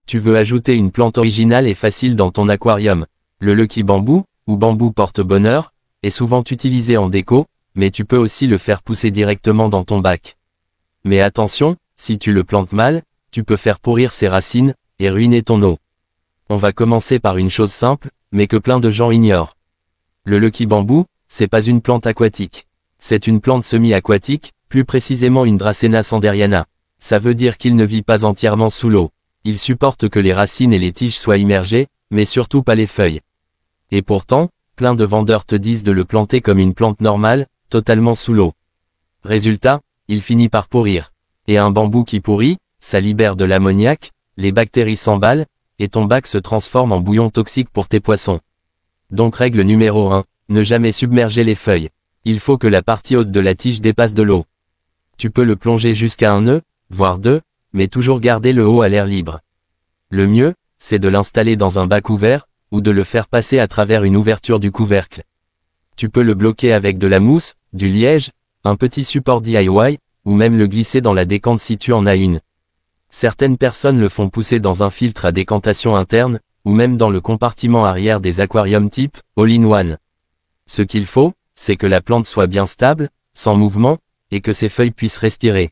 Tu veux ajouter une plante originale et facile dans ton aquarium. Le Lucky Bamboo, ou bambou porte-bonheur, est souvent utilisé en déco, mais tu peux aussi le faire pousser directement dans ton bac. Mais attention, si tu le plantes mal, tu peux faire pourrir ses racines, et ruiner ton eau. On va commencer par une chose simple, mais que plein de gens ignorent. Le Lucky Bamboo, c'est pas une plante aquatique. C'est une plante semi-aquatique, plus précisément une Dracæna sanderiana. Ça veut dire qu'il ne vit pas entièrement sous l'eau. Il supporte que les racines et les tiges soient immergées, mais surtout pas les feuilles. Et pourtant, plein de vendeurs te disent de le planter comme une plante normale, totalement sous l'eau. Résultat, il finit par pourrir. Et un bambou qui pourrit, ça libère de l'ammoniac, les bactéries s'emballent, et ton bac se transforme en bouillon toxique pour tes poissons. Donc règle numéro 1, ne jamais submerger les feuilles. Il faut que la partie haute de la tige dépasse de l'eau. Tu peux le plonger jusqu'à 1 nœud, voire 2, mais toujours garder le haut à l'air libre. Le mieux, c'est de l'installer dans un bac ouvert, ou de le faire passer à travers une ouverture du couvercle. Tu peux le bloquer avec de la mousse, du liège, un petit support DIY, ou même le glisser dans la décante si tu en as une. Certaines personnes le font pousser dans un filtre à décantation interne, ou même dans le compartiment arrière des aquariums type all-in-one. Ce qu'il faut, c'est que la plante soit bien stable, sans mouvement, et que ses feuilles puissent respirer.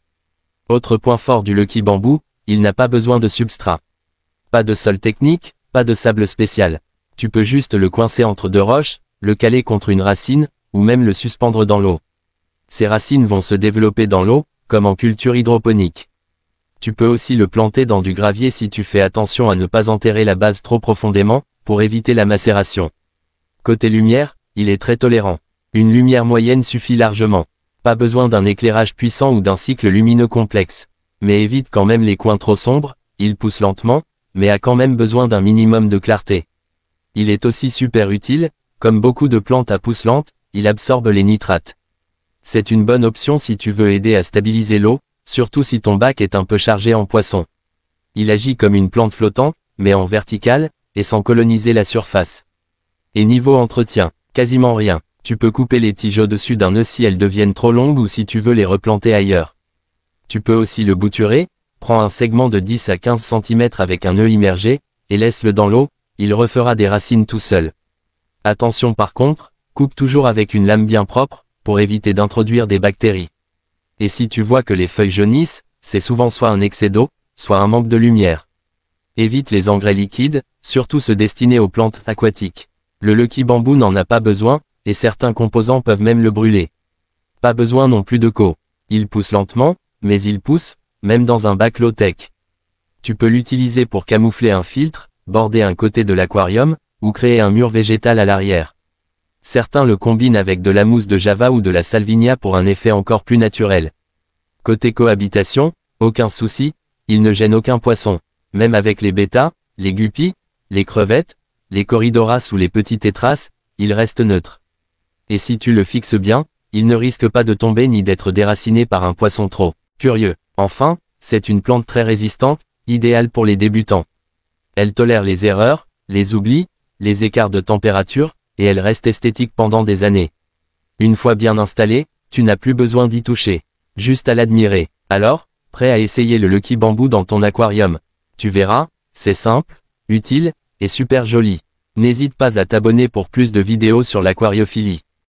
Autre point fort du Lucky Bamboo, il n'a pas besoin de substrat. Pas de sol technique, pas de sable spécial. Tu peux juste le coincer entre deux roches, le caler contre une racine, ou même le suspendre dans l'eau. Ces racines vont se développer dans l'eau, comme en culture hydroponique. Tu peux aussi le planter dans du gravier si tu fais attention à ne pas enterrer la base trop profondément, pour éviter la macération. Côté lumière, il est très tolérant. Une lumière moyenne suffit largement. Pas besoin d'un éclairage puissant ou d'un cycle lumineux complexe. Mais évite quand même les coins trop sombres, il pousse lentement, mais a quand même besoin d'un minimum de clarté. Il est aussi super utile, comme beaucoup de plantes à pousse lente, il absorbe les nitrates. C'est une bonne option si tu veux aider à stabiliser l'eau, surtout si ton bac est un peu chargé en poissons. Il agit comme une plante flottante, mais en verticale, et sans coloniser la surface. Et niveau entretien, quasiment rien. Tu peux couper les tiges au-dessus d'un nœud si elles deviennent trop longues ou si tu veux les replanter ailleurs. Tu peux aussi le bouturer, prends un segment de 10 à 15 cm avec un nœud immergé, et laisse-le dans l'eau, il refera des racines tout seul. Attention par contre, coupe toujours avec une lame bien propre, pour éviter d'introduire des bactéries. Et si tu vois que les feuilles jaunissent, c'est souvent soit un excès d'eau, soit un manque de lumière. Évite les engrais liquides, surtout ceux destinés aux plantes aquatiques. Le Lucky Bamboo n'en a pas besoin, et certains composants peuvent même le brûler. Pas besoin non plus de co. Il pousse lentement, mais il pousse, même dans un bac low-tech. Tu peux l'utiliser pour camoufler un filtre, border un côté de l'aquarium, ou créer un mur végétal à l'arrière. Certains le combinent avec de la mousse de java ou de la salvinia pour un effet encore plus naturel. Côté cohabitation, aucun souci, il ne gêne aucun poisson. Même avec les bêtas, les guppies, les crevettes, les corydoras ou les petits tétras, il reste neutre. Et si tu le fixes bien, il ne risque pas de tomber ni d'être déraciné par un poisson trop curieux. Enfin, c'est une plante très résistante, idéale pour les débutants. Elle tolère les erreurs, les oublis, les écarts de température, et elle reste esthétique pendant des années. Une fois bien installée, tu n'as plus besoin d'y toucher. Juste à l'admirer. Alors, prêt à essayer le Lucky Bamboo dans ton aquarium. Tu verras, c'est simple, utile, et super joli. N'hésite pas à t'abonner pour plus de vidéos sur l'aquariophilie.